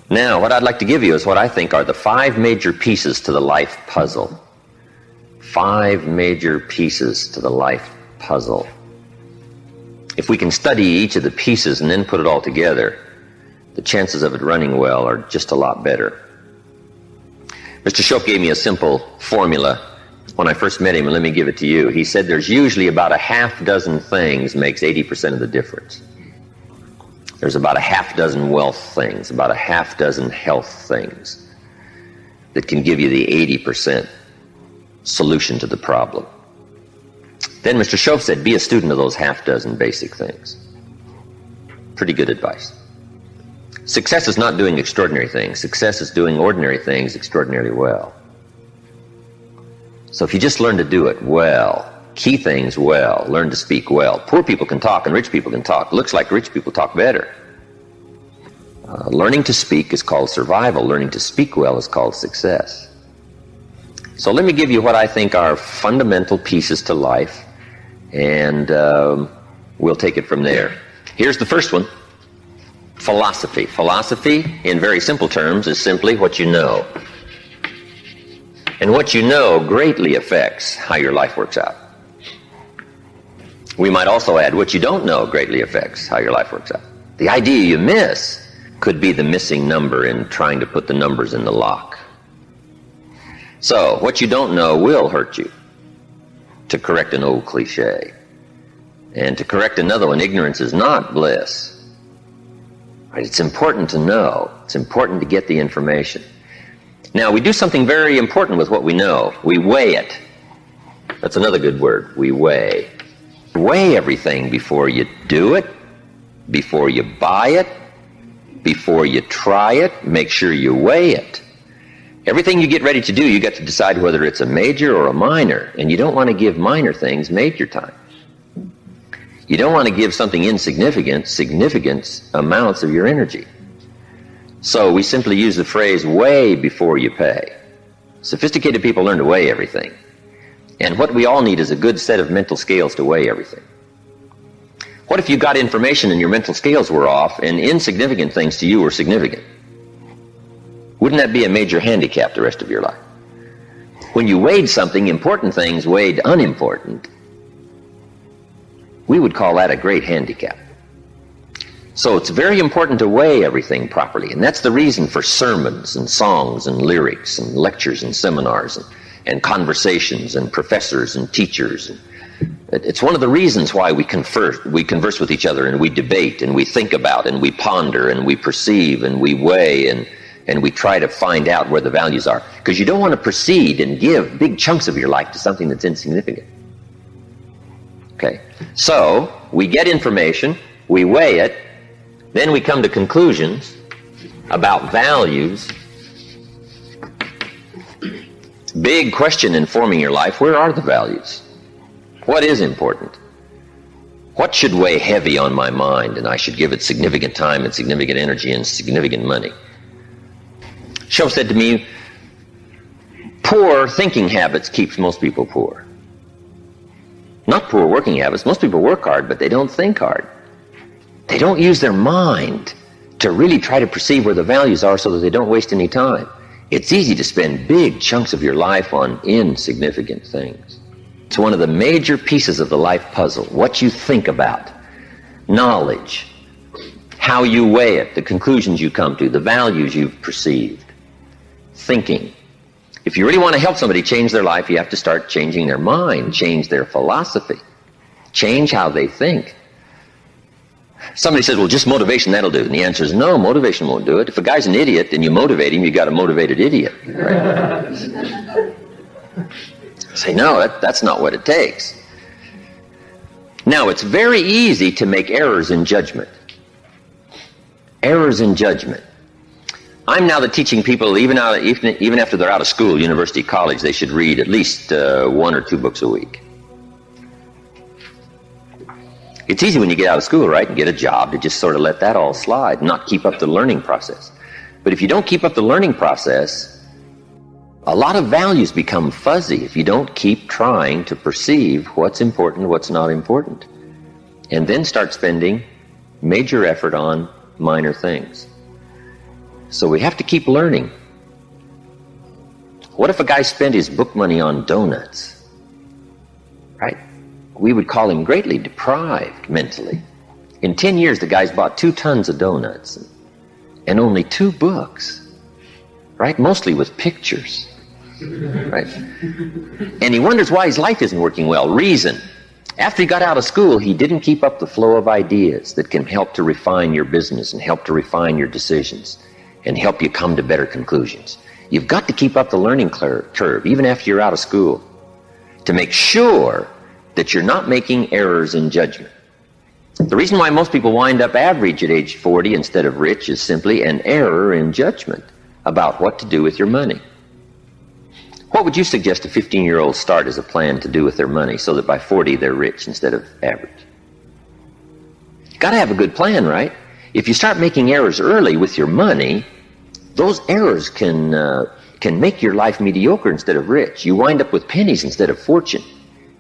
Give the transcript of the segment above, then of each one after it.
Now, what I'd like to give you is what I think are the 5 major pieces to the life puzzle. 5 major pieces to the life puzzle. If we can study each of the pieces and then put it all together, the chances of it running well are just a lot better. Mr. Shope gave me a simple formula when I first met him, and let me give it to you. He said there's usually about a half dozen things makes 80% of the difference. There's about a half dozen wealth things, about a half dozen health things that can give you the 80% solution to the problem. Then Mr. Shope said, be a student of those half dozen basic things. Pretty good advice. Success is not doing extraordinary things. Success is doing ordinary things extraordinarily well. So if you just learn to do it well, key things well, learn to speak well. Poor people can talk and rich people can talk. Looks like rich people talk better. Learning to speak is called survival. Learning to speak well is called success. So let me give you what I think are fundamental pieces to life, and we'll take it from there. Here's the first one. Philosophy. Philosophy, in very simple terms, is simply what you know. And what you know greatly affects how your life works out. We might also add, what you don't know greatly affects how your life works out. The idea you miss could be the missing number in trying to put the numbers in the lock. So, what you don't know will hurt you, to correct an old cliche. And to correct another one, ignorance is not bliss. Right? It's important to know. It's important to get the information. Now, we do something very important with what we know. We weigh it. That's another good word. We weigh. Weigh everything before you do it, before you buy it, before you try it. Make sure you weigh it. Everything you get ready to do, you got to decide whether it's a major or a minor. And you don't want to give minor things major time. You don't want to give something insignificant significant amounts of your energy. So we simply use the phrase, weigh before you pay. Sophisticated people learn to weigh everything. And what we all need is a good set of mental scales to weigh everything. What if you got information and your mental scales were off and insignificant things to you were significant? Wouldn't that be a major handicap the rest of your life? When you weighed something, important things weighed unimportant. We would call that a great handicap. So it's very important to weigh everything properly, and that's the reason for sermons and songs and lyrics and lectures and seminars and conversations and professors and teachers. It's one of the reasons why we converse with each other, and we debate and we think about and we ponder and we perceive and we weigh and we try to find out where the values are. Because you don't want to proceed and give big chunks of your life to something that's insignificant. Okay, so we get information, we weigh it, then we come to conclusions about values. Big question in forming your life, where are the values? What is important? What should weigh heavy on my mind and I should give it significant time and significant energy and significant money? Shope said to me, poor thinking habits keeps most people poor. Not poor working habits. Most people work hard, but they don't think hard. They don't use their mind to really try to perceive where the values are so that they don't waste any time. It's easy to spend big chunks of your life on insignificant things. It's one of the major pieces of the life puzzle. What you think about, knowledge, how you weigh it, the conclusions you come to, the values you've perceived, thinking. If you really want to help somebody change their life, you have to start changing their mind, change their philosophy, change how they think. Somebody says, well, just motivation, that'll do. And the answer is no, motivation won't do it. If a guy's an idiot and you motivate him, you got a motivated idiot. Right? Say, no, that's not what it takes. Now, it's very easy to make errors in judgment. Errors in judgment. I'm now teaching people, even after they're out of school, university, college, they should read at least 1 or 2 books a week. It's easy when you get out of school, right, and get a job to just sort of let that all slide, not keep up the learning process. But if you don't keep up the learning process, a lot of values become fuzzy if you don't keep trying to perceive what's important, what's not important, and then start spending major effort on minor things. So we have to keep learning. What if a guy spent his book money on donuts? Right? We would call him greatly deprived mentally. In 10 years, the guy's bought 2 tons of donuts and only 2 books, right? Mostly with pictures, right? And he wonders why his life isn't working well. Reason. After he got out of school, he didn't keep up the flow of ideas that can help to refine your business and help to refine your decisions and help you come to better conclusions. You've got to keep up the learning curve, even after you're out of school, to make sure that you're not making errors in judgment. The reason why most people wind up average at age 40 instead of rich is simply an error in judgment about what to do with your money. What would you suggest a 15-year-old start as a plan to do with their money so that by 40 they're rich instead of average? You've got to have a good plan, right? If you start making errors early with your money, those errors can make your life mediocre instead of rich. You wind up with pennies instead of fortune.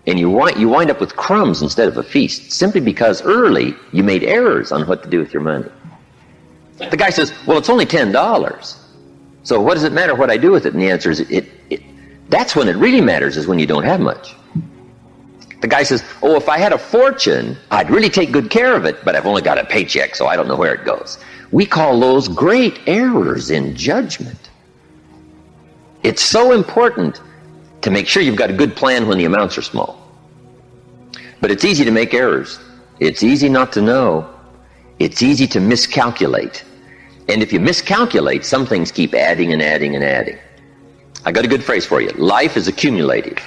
And you wind up with crumbs instead of a feast, simply because early you made errors on what to do with your money. The guy says, well, it's only $10. So what does it matter what I do with it? And the answer is, that's when it really matters, is when you don't have much. The guy says, oh, if I had a fortune, I'd really take good care of it, but I've only got a paycheck, so I don't know where it goes. We call those great errors in judgment. It's so important to make sure you've got a good plan when the amounts are small. But it's easy to make errors. It's easy not to know. It's easy to miscalculate. And if you miscalculate, some things keep adding and adding and adding. I got a good phrase for you. Life is accumulative.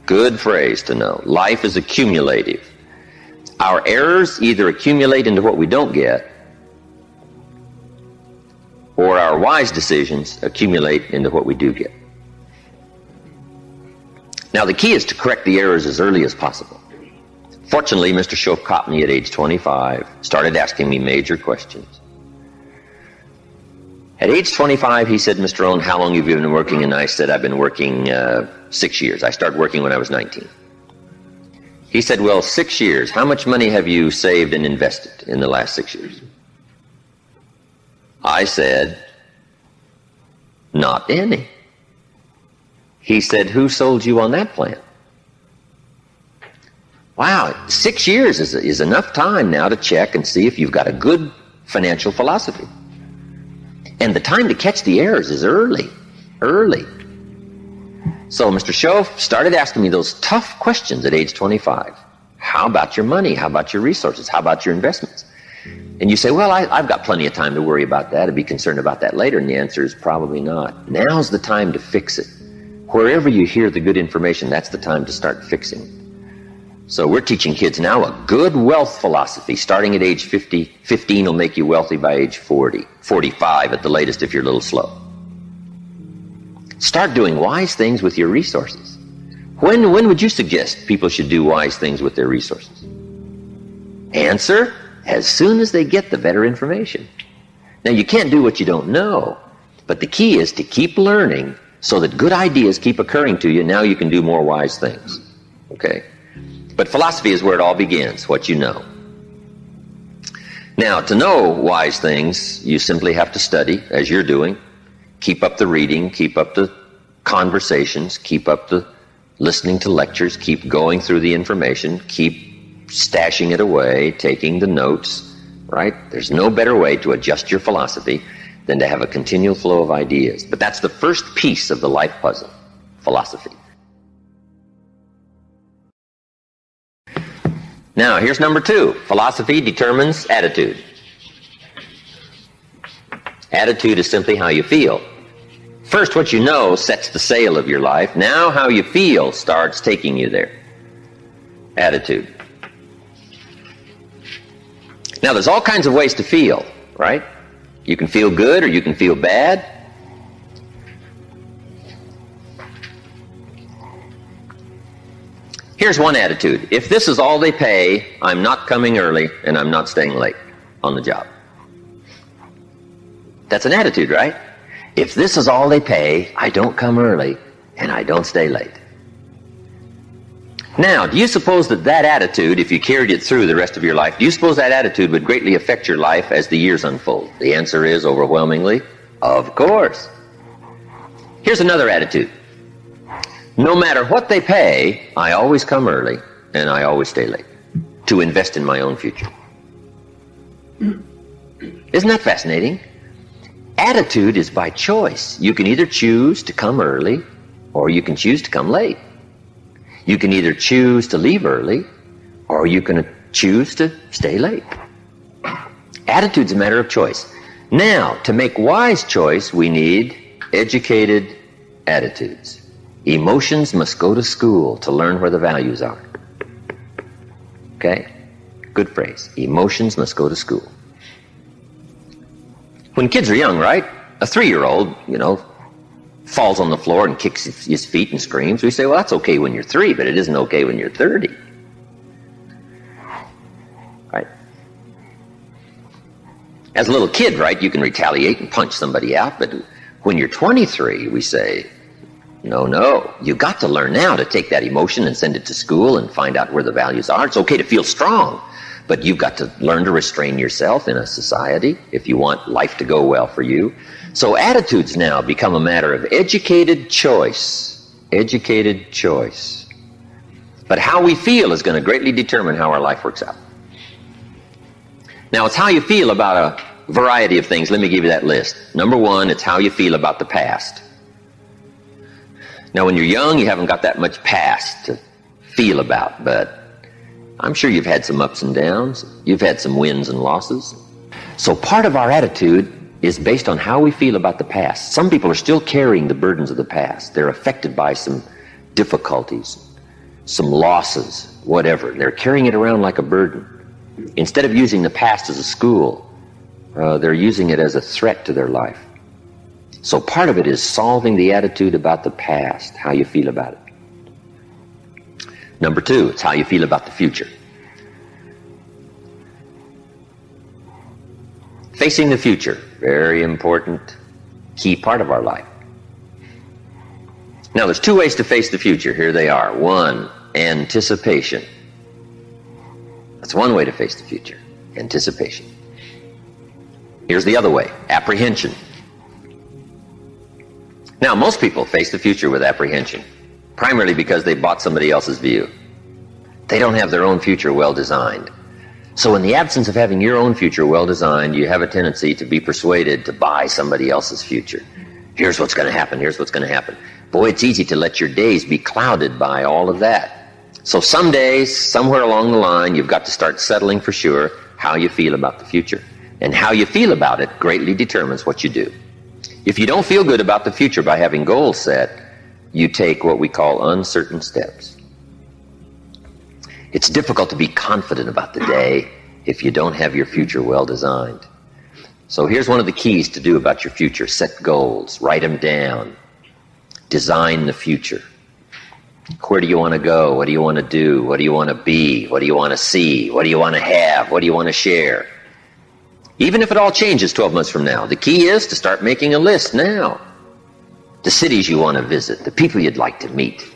Good phrase to know. Life is accumulative. Our errors either accumulate into what we don't get, or our wise decisions accumulate into what we do get. Now, the key is to correct the errors as early as possible. Fortunately, Mr. Schoaf caught me at age 25, started asking me major questions. At age 25, he said, Mr. Rohn, how long have you been working? And I said, I've been working 6 years. I started working when I was 19. He said, well, 6 years. How much money have you saved and invested in the last 6 years? I said, not any. He said, who sold you on that plan? Wow, 6 years is enough time now to check and see if you've got a good financial philosophy. And the time to catch the errors is early. So Mr. Schoaf started asking me those tough questions at age 25. How about your money? How about your resources? How about your investments? And you say, well, I've got plenty of time to worry about that and be concerned about that later. And the answer is probably not. Now's the time to fix it. Wherever you hear the good information, that's the time to start fixing it. So we're teaching kids now a good wealth philosophy. Starting at age 15 will make you wealthy by age 40, 45 at the latest if you're a little slow. Start doing wise things with your resources. When would you suggest people should do wise things with their resources? Answer, as soon as they get the better information. Now, you can't do what you don't know, but the key is to keep learning so that good ideas keep occurring to you. Now you can do more wise things. Okay? But philosophy is where it all begins, what you know. Now, to know wise things, you simply have to study, as you're doing. Keep up the reading, keep up the conversations, keep up the listening to lectures, keep going through the information, keep stashing it away, taking the notes, right? There's no better way to adjust your philosophy than to have a continual flow of ideas. But that's the first piece of the life puzzle, philosophy. Now, here's number 2. Philosophy determines attitude. Attitude is simply how you feel. First, what you know sets the sail of your life. Now, how you feel starts taking you there. Attitude. Now, there's all kinds of ways to feel, right? You can feel good or you can feel bad. Here's one attitude. If this is all they pay, I'm not coming early and I'm not staying late on the job. That's an attitude, right? If this is all they pay, I don't come early and I don't stay late. Now, do you suppose that attitude, if you carried it through the rest of your life, do you suppose that attitude would greatly affect your life as the years unfold? The answer is overwhelmingly Of course. Here's another attitude. No matter what they pay, I always come early and I always stay late to invest in my own future. Isn't that fascinating? Attitude is by choice. You can either choose to come early or you can choose to come late. You can either choose to leave early or you can choose to stay late. Attitude's a matter of choice. Now, to make wise choice, we need educated attitudes. Emotions must go to school to learn where the values are. Okay? Good phrase. Emotions must go to school. When kids are young, right? A 3-year-old, falls on the floor and kicks his feet and screams. We say, well, that's okay when you're 3, but it isn't okay when you're 30. Right? As a little kid, right, you can retaliate and punch somebody out, but when you're 23, we say, no, you've got to learn now to take that emotion and send it to school and find out where the values are. It's okay to feel strong, but you've got to learn to restrain yourself in a society if you want life to go well for you. So attitudes now become a matter of educated choice. Educated choice. But how we feel is going to greatly determine how our life works out. Now, it's how you feel about a variety of things. Let me give you that list. Number 1, it's how you feel about the past. Now, when you're young, you haven't got that much past to feel about, but I'm sure you've had some ups and downs. You've had some wins and losses. So part of our attitude is based on how we feel about the past. Some people are still carrying the burdens of the past. They're affected by some difficulties, some losses, whatever. They're carrying it around like a burden. Instead of using the past as a school, they're using it as a threat to their life. So part of it is solving the attitude about the past, how you feel about it. Number 2, it's how you feel about the future. Facing the future, very important, key part of our life. Now, there's 2 ways to face the future. Here they are. 1, anticipation. That's one way to face the future, anticipation. Here's the other way, apprehension. Now, most people face the future with apprehension, primarily because they bought somebody else's view. They don't have their own future well designed. So in the absence of having your own future well designed, you have a tendency to be persuaded to buy somebody else's future. Here's what's going to happen, here's what's going to happen. Boy, it's easy to let your days be clouded by all of that. So some days, somewhere along the line, you've got to start settling for sure how you feel about the future. And how you feel about it greatly determines what you do. If you don't feel good about the future by having goals set, you take what we call uncertain steps. It's difficult to be confident about the day if you don't have your future well designed. So here's one of the keys to do about your future. Set goals, write them down, design the future. Where do you want to go? What do you want to do? What do you want to be? What do you want to see? What do you want to have? What do you want to share? Even if it all changes 12 months from now, the key is to start making a list now. The cities you want to visit, the people you'd like to meet,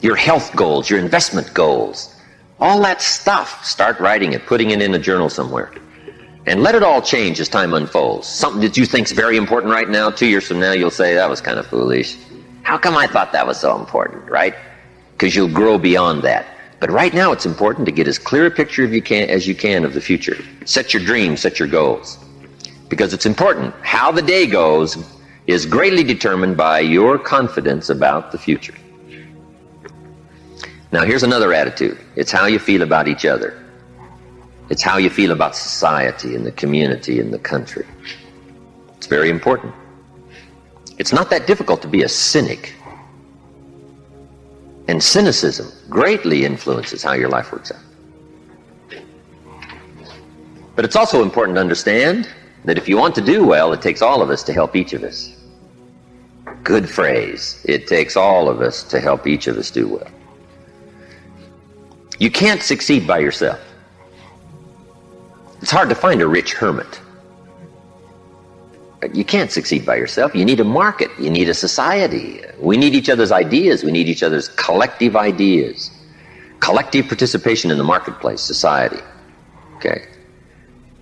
your health goals, your investment goals, all that stuff. Start writing it, putting it in a journal somewhere. And let it all change as time unfolds. Something that you think is very important right now, 2 years from now, you'll say, that was kind of foolish. How come I thought that was so important, right? Because you'll grow beyond that. But right now it's important to get as clear a picture as you can of the future. Set your dreams, set your goals. Because it's important. How the day goes is greatly determined by your confidence about the future. Now here's another attitude. It's how you feel about each other. It's how you feel about society and the community and the country. It's very important. It's not that difficult to be a cynic. And cynicism greatly influences how your life works out. But it's also important to understand that if you want to do well, it takes all of us to help each of us. Good phrase. It takes all of us to help each of us do well. You can't succeed by yourself. It's hard to find a rich hermit. You can't succeed by yourself. You need a market. You need a society. We need each other's ideas. We need each other's collective ideas. Collective participation in the marketplace, society. Okay?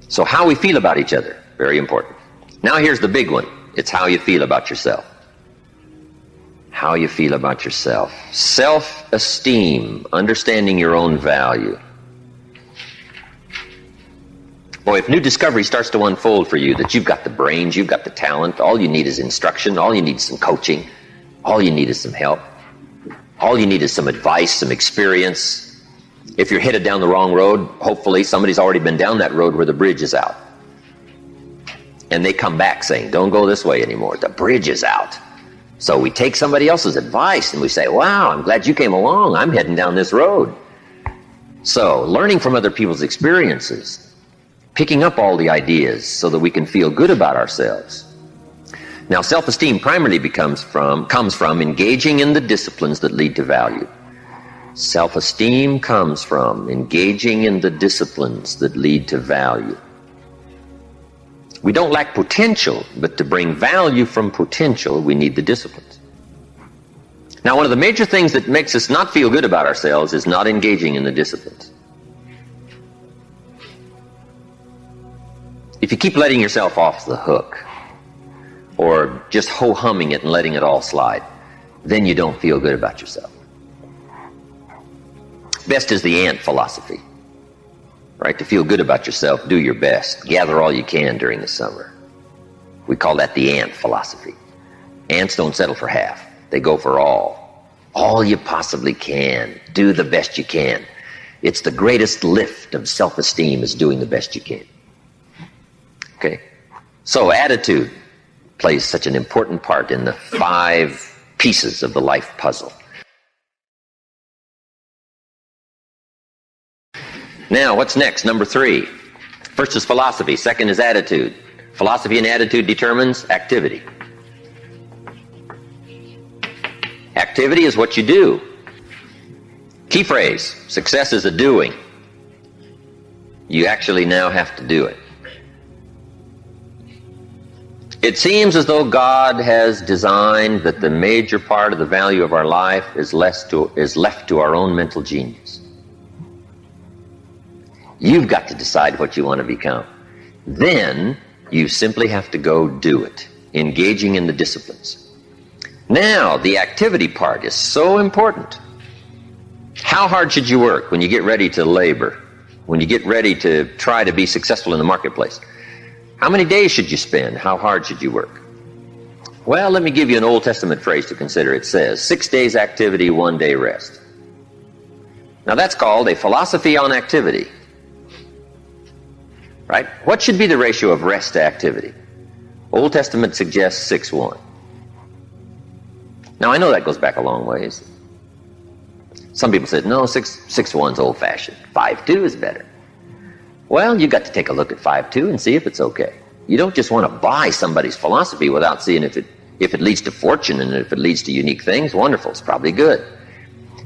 So how we feel about each other, very important. Now here's the big one. It's how you feel about yourself. How you feel about yourself. Self-esteem, understanding your own value. Boy, if new discovery starts to unfold for you, that you've got the brains, you've got the talent, all you need is instruction, all you need is some coaching, all you need is some help, all you need is some advice, some experience. If you're headed down the wrong road, hopefully somebody's already been down that road where the bridge is out. And they come back saying, don't go this way anymore, the bridge is out. So we take somebody else's advice and we say, wow, I'm glad you came along, I'm heading down this road. So learning from other people's experiences, picking up all the ideas so that we can feel good about ourselves. Now, self-esteem primarily comes from engaging in the disciplines that lead to value. Self-esteem comes from engaging in the disciplines that lead to value. We don't lack potential, but to bring value from potential, we need the disciplines. Now, one of the major things that makes us not feel good about ourselves is not engaging in the disciplines. If you keep letting yourself off the hook, or just ho-humming it and letting it all slide, then you don't feel good about yourself. Best is the ant philosophy, right? To feel good about yourself, do your best. Gather all you can during the summer. We call that the ant philosophy. Ants don't settle for half. They go for all. All you possibly can. Do the best you can. It's the greatest lift of self-esteem is doing the best you can. Okay? So attitude plays such an important part in the 5 pieces of the life puzzle. Now, what's next? Number 3. First is philosophy. Second is attitude. Philosophy and attitude determines activity. Activity is what you do. Key phrase, success is a doing. You actually now have to do it. It seems as though God has designed that the major part of the value of our life is left to our own mental genius. You've got to decide what you want to become. Then you simply have to go do it, engaging in the disciplines. Now, the activity part is so important. How hard should you work when you get ready to labor, when you get ready to try to be successful in the marketplace? How many days should you spend? How hard should you work? Well, let me give you an Old Testament phrase to consider. It says, 6 days activity, 1 day rest. Now that's called a philosophy on activity. Right? What should be the ratio of rest to activity? Old Testament suggests 6:1. Now I know that goes back a long ways. Some people said, no, 6:1's old-fashioned. 5:2 is better. Well, you got to take a look at 5:2 and see if it's okay. You don't just want to buy somebody's philosophy without seeing if it leads to fortune, and if it leads to unique things, wonderful, it's probably good.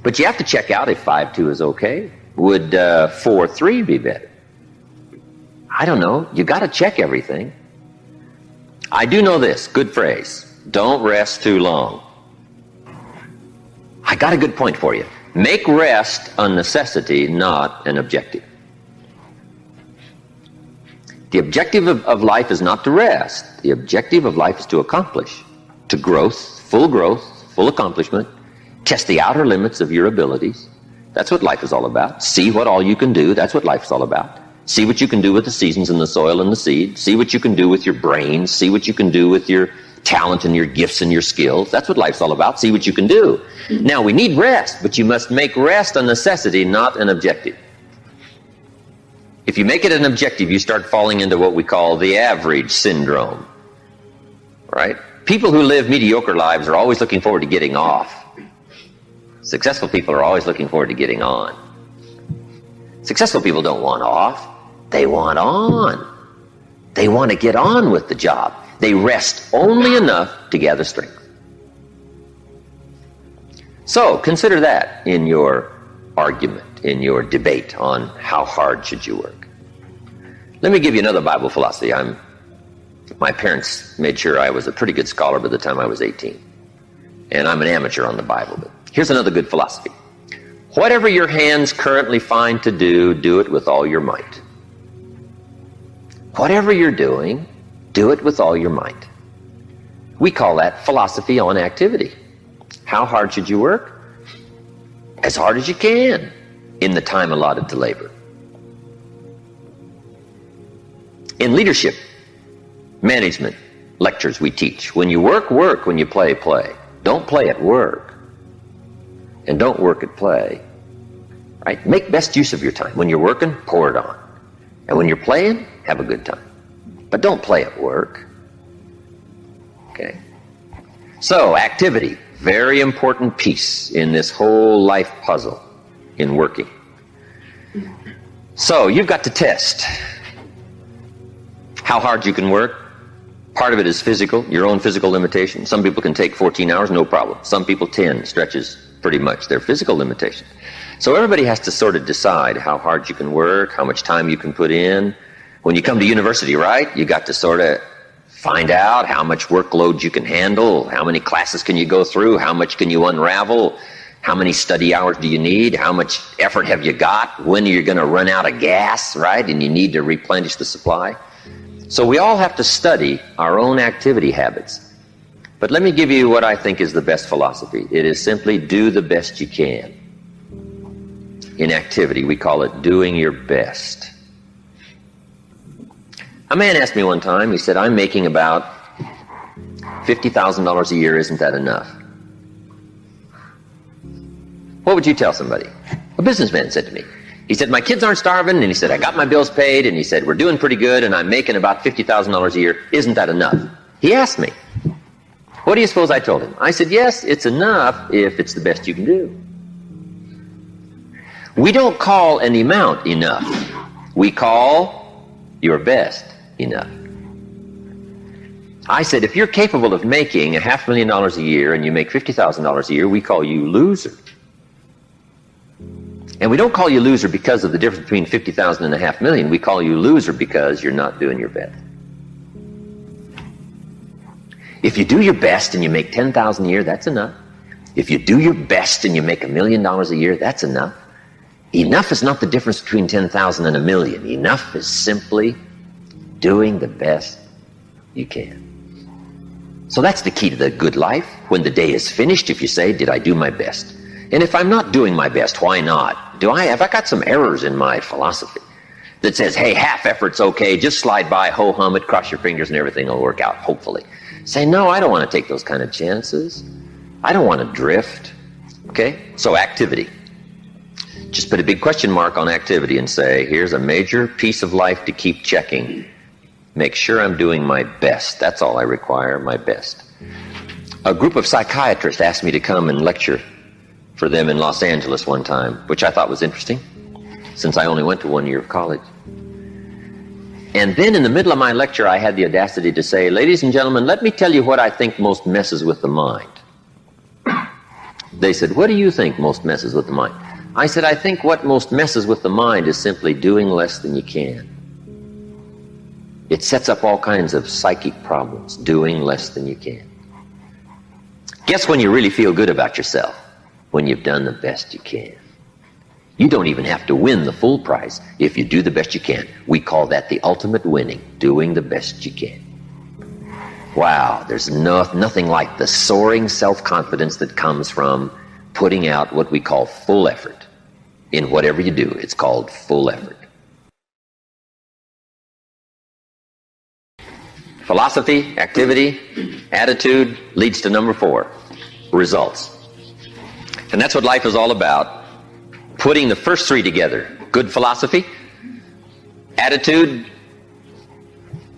But you have to check out if 5:2 is okay. Would 4:3 be better? I don't know. You got to check everything. I do know this, good phrase. Don't rest too long. I got a good point for you. Make rest a necessity, not an objective. The objective of life is not to rest. The objective of life is to accomplish, to growth, full accomplishment, test the outer limits of your abilities. That's what life is all about. See what all you can do. That's what life is all about. See what you can do with the seasons and the soil and the seed. See what you can do with your brains. See what you can do with your talent and your gifts and your skills. That's what life's all about. See what you can do. Now, we need rest, but you must make rest a necessity, not an objective. If you make it an objective, you start falling into what we call the average syndrome. Right? People who live mediocre lives are always looking forward to getting off. Successful people are always looking forward to getting on. Successful people don't want off. They want on. They want to get on with the job. They rest only enough to gather strength. So consider that in your argument, in your debate on how hard should you work. Let me give you another Bible philosophy. My parents made sure I was a pretty good scholar by the time I was 18. And I'm an amateur on the Bible. But here's another good philosophy. Whatever your hands currently find to do, do it with all your might. Whatever you're doing, Do it with all your might. We call that philosophy on activity. How hard should you work? As hard as you can in the time allotted to labor. In leadership, management, lectures we teach, when you work, work. When you play, play. Don't play at work. And don't work at play. Right? Make best use of your time. When you're working, pour it on. And when you're playing, have a good time. But don't play at work. Okay? So, activity, very important piece in this whole life puzzle in working. So, you've got to test how hard you can work. Part of it is physical, your own physical limitation. Some people can take 14 hours, no problem. Some people 10 stretches pretty much their physical limitation. So everybody has to sort of decide how hard you can work, how much time you can put in. When you come to university, right, you got to sort of find out how much workload you can handle, how many classes can you go through, how much can you unravel, how many study hours do you need, how much effort have you got, when are you going to run out of gas, right, and you need to replenish the supply. So we all have to study our own activity habits. But let me give you what I think is the best philosophy. It is simply do the best you can. In activity, we call it doing your best. A man asked me one time, he said, I'm making about $50,000 a year, isn't that enough? What would you tell somebody? A businessman said to me. He said, my kids aren't starving, and he said, I got my bills paid, and he said, we're doing pretty good, and I'm making about $50,000 a year. Isn't that enough? He asked me. What do you suppose I told him? I said, yes, it's enough if it's the best you can do. We don't call an amount enough. We call your best enough. I said, if you're capable of making $500,000 a year and you make $50,000 a year, we call you loser. And we don't call you loser because of the difference between 50,000 and $500,000. We call you loser because you're not doing your best. If you do your best and you make $10,000 a year, that's enough. If you do your best and you make $1 million a year, that's enough. Enough is not the difference between 10,000 and 1,000,000. Enough is simply doing the best you can. So that's the key to the good life. When the day is finished, if you say, did I do my best? And if I'm not doing my best, why not? Have I got some errors in my philosophy that says, hey, half effort's okay, just slide by, ho-hum it, cross your fingers and everything will work out, hopefully. Say, no, I don't want to take those kind of chances. I don't want to drift. Okay? So activity. Just put a big question mark on activity and say, here's a major piece of life to keep checking. Make sure I'm doing my best. That's all I require, my best. A group of psychiatrists asked me to come and lecture for them in Los Angeles one time, which I thought was interesting, since I only went to 1 year of college. And then in the middle of my lecture, I had the audacity to say, ladies and gentlemen, let me tell you what I think most messes with the mind. They said, what do you think most messes with the mind? I said, I think what most messes with the mind is simply doing less than you can. It sets up all kinds of psychic problems, doing less than you can. Guess when you really feel good about yourself? When you've done the best you can. You don't even have to win the full prize if you do the best you can. We call that the ultimate winning, doing the best you can. Wow, there's nothing like the soaring self-confidence that comes from putting out what we call full effort. In whatever you do, it's called full effort. Philosophy, activity, attitude leads to number 4, results. And that's what life is all about. Putting the first 3 together. Good philosophy, attitude,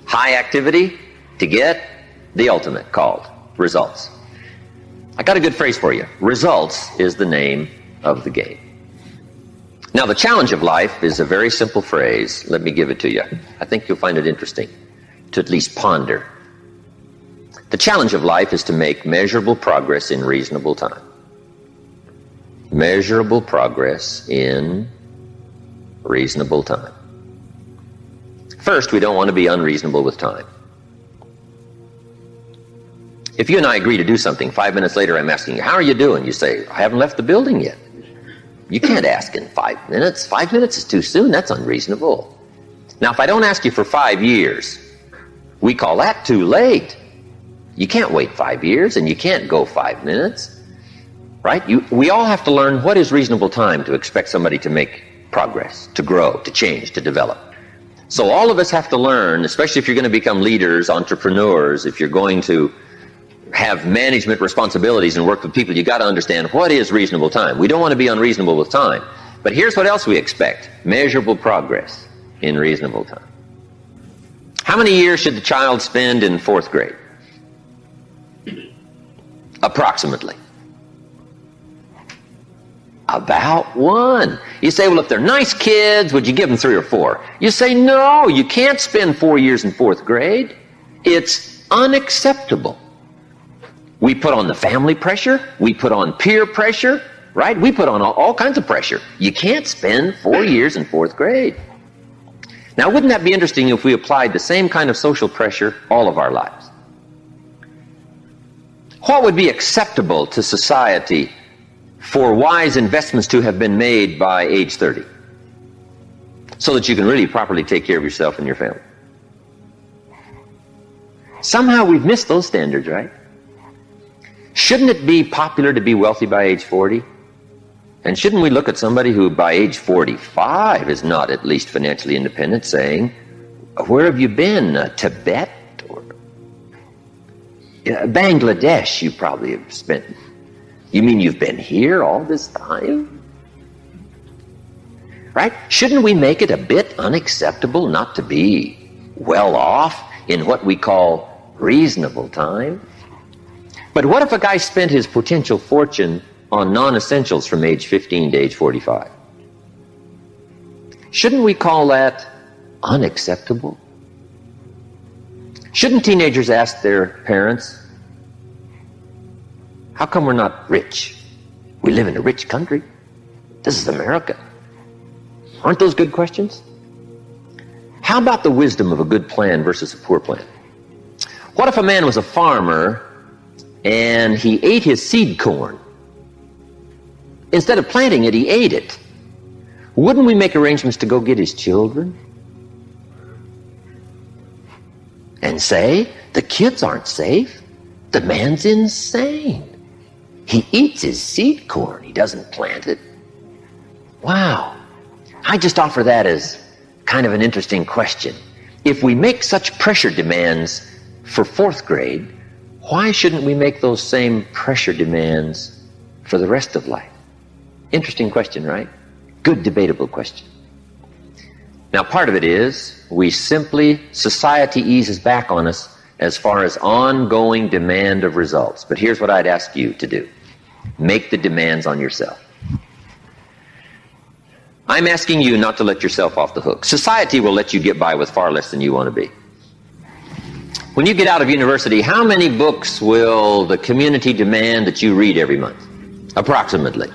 high activity to get the ultimate called results. I got a good phrase for you. Results is the name of the game. Now the challenge of life is a very simple phrase. Let me give it to you. I think you'll find it interesting to at least ponder. The challenge of life is to make measurable progress in reasonable time. Measurable progress in reasonable time. First, we don't want to be unreasonable with time. If you and I agree to do something, 5 minutes later I'm asking you, how are you doing? You say, I haven't left the building yet. You can't ask in 5 minutes. 5 minutes is too soon. That's unreasonable. Now, if I don't ask you for 5 years, We call that too late. You can't wait 5 years and you can't go 5 minutes, right? We all have to learn what is reasonable time to expect somebody to make progress, to grow, to change, to develop. So all of us have to learn, especially if you're going to become leaders, entrepreneurs, if you're going to have management responsibilities and work with people, you got to understand what is reasonable time. We don't want to be unreasonable with time. But here's what else we expect: measurable progress in reasonable time. How many years should the child spend in 4th grade? Approximately. About 1. You say, well, if they're nice kids, would you give them 3 or 4? You say, no, you can't spend 4 years in 4th grade. It's unacceptable. We put on the family pressure. We put on peer pressure, right? We put on all kinds of pressure. You can't spend 4 years in 4th grade. Now, wouldn't that be interesting if we applied the same kind of social pressure all of our lives? What would be acceptable to society for wise investments to have been made by age 30, so that you can really properly take care of yourself and your family? Somehow we've missed those standards, right? Shouldn't it be popular to be wealthy by age 40? And shouldn't we look at somebody who by age 45 is not at least financially independent, saying, where have you been? Tibet? Or Bangladesh you probably have spent. You mean you've been here all this time? Right? Shouldn't we make it a bit unacceptable not to be well off in what we call reasonable time? But what if a guy spent his potential fortune on non-essentials from age 15 to age 45? Shouldn't we call that unacceptable? Shouldn't teenagers ask their parents, how come we're not rich? We live in a rich country. This is America. Aren't those good questions? How about the wisdom of a good plan versus a poor plan? What if a man was a farmer and he ate his seed corn? Instead of planting it, he ate it. Wouldn't we make arrangements to go get his children? And say, the kids aren't safe. The man's insane. He eats his seed corn. He doesn't plant it. Wow. I just offer that as kind of an interesting question. If we make such pressure demands for 4th grade, why shouldn't we make those same pressure demands for the rest of life? Interesting question, right? Good debatable question. Now, part of it is society eases back on us as far as ongoing demand of results. But here's what I'd ask you to do. Make the demands on yourself. I'm asking you not to let yourself off the hook. Society will let you get by with far less than you want to be. When you get out of university, how many books will the community demand that you read every month? Approximately.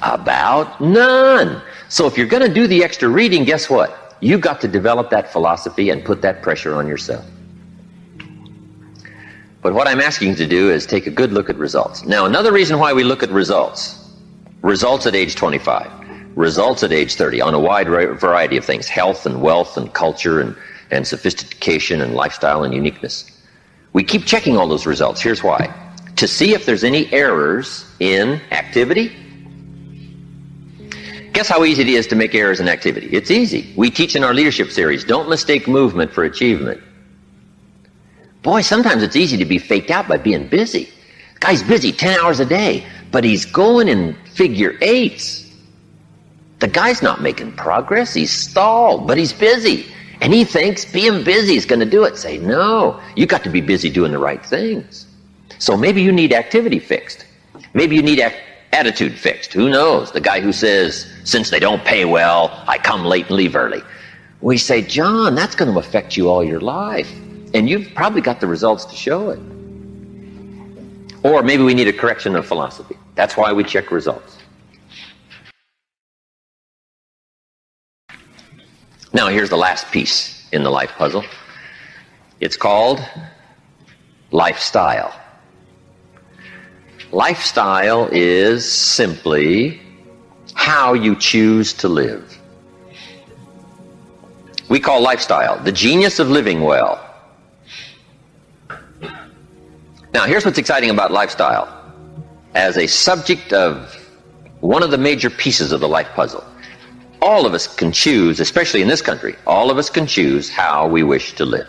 About none. So if you're going to do the extra reading, guess what? You've got to develop that philosophy and put that pressure on yourself. But what I'm asking you to do is take a good look at results. Now, another reason why we look at results at age 25, results at age 30, on a wide variety of things: health and wealth and culture and sophistication and lifestyle and uniqueness. We keep checking all those results. Here's why. To see if there's any errors in activity. Guess how easy it is to make errors in activity? It's easy. We teach in our leadership series, don't mistake movement for achievement. Boy, sometimes it's easy to be faked out by being busy. The guy's busy 10 hours a day, but he's going in figure eights. The guy's not making progress. He's stalled, but he's busy. And he thinks being busy is going to do it. Say, no, you got to be busy doing the right things. So maybe you need activity fixed. Maybe you need attitude fixed. Who knows? The guy who says, since they don't pay well, I come late and leave early. We say, John, that's going to affect you all your life. And you've probably got the results to show it. Or maybe we need a correction of philosophy. That's why we check results. Now, here's the last piece in the life puzzle. It's called lifestyle. Lifestyle is simply how you choose to live. We call lifestyle the genius of living well, Now, here's what's exciting about lifestyle. As a subject of one of the major pieces of the life puzzle, all of us can choose, especially in this country, all of us can choose how we wish to live.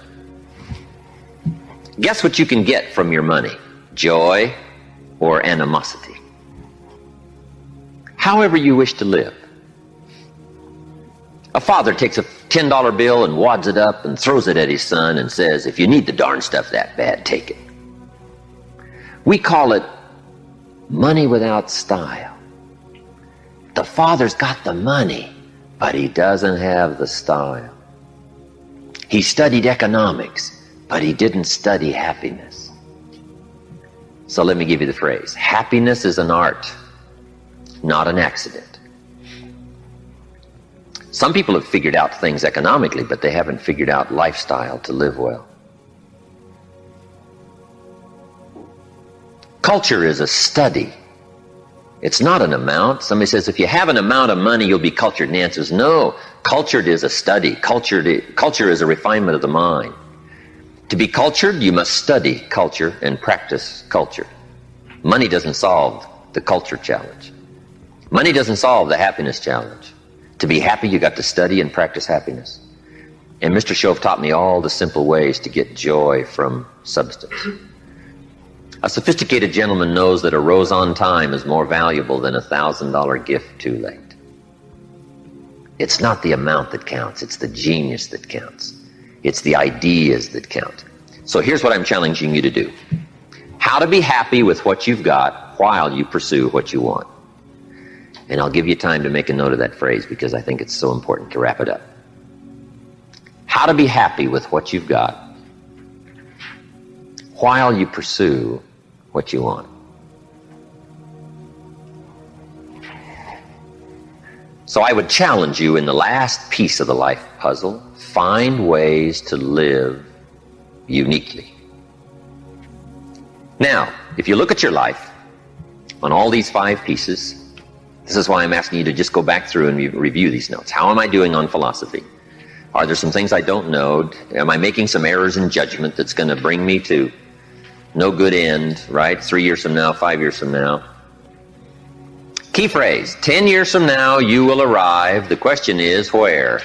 Guess what you can get from your money? Joy or animosity? However you wish to live. A father takes a $10 bill and wads it up and throws it at his son and says, if you need the darn stuff that bad, take it. We call it money without style. The father's got the money, but he doesn't have the style. He studied economics, but he didn't study happiness. So let me give you the phrase. Happiness is an art, not an accident. Some people have figured out things economically, but they haven't figured out lifestyle to live well. Culture is a study. It's not an amount. Somebody says, if you have an amount of money, you'll be cultured. And the answer is no. Cultured is a study. Culture is a refinement of the mind. To be cultured, you must study culture and practice culture. Money doesn't solve the culture challenge. Money doesn't solve the happiness challenge. To be happy, you got to study and practice happiness. And Mr. Shove taught me all the simple ways to get joy from substance. A sophisticated gentleman knows that a rose on time is more valuable than a $1,000 gift too late. It's not the amount that counts, it's the genius that counts. It's the ideas that count. So here's what I'm challenging you to do. How to be happy with what you've got while you pursue what you want. And I'll give you time to make a note of that phrase because I think it's so important to wrap it up. How to be happy with what you've got while you pursue what you want. So I would challenge you in the last piece of the life puzzle, find ways to live uniquely. Now, if you look at your life on all these 5 pieces, this is why I'm asking you to just go back through and review these notes. How am I doing on philosophy? Are there some things I don't know? Am I making some errors in judgment that's going to bring me to no good end, right? 3 years from now, 5 years from now. Key phrase, 10 years from now you will arrive. The question is where?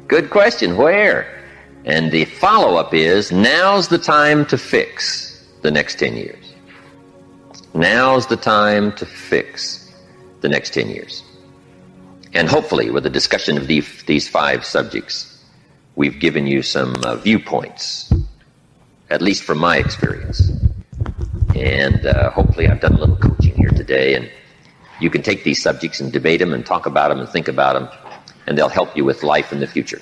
Good question, where? And the follow-up is, now's the time to fix the next 10 years. Now's the time to fix the next 10 years. And hopefully with the discussion of these 5 subjects, we've given you some viewpoints, at least from my experience. And hopefully I've done a little coaching here today, and you can take these subjects and debate them and talk about them and think about them, and they'll help you with life in the future.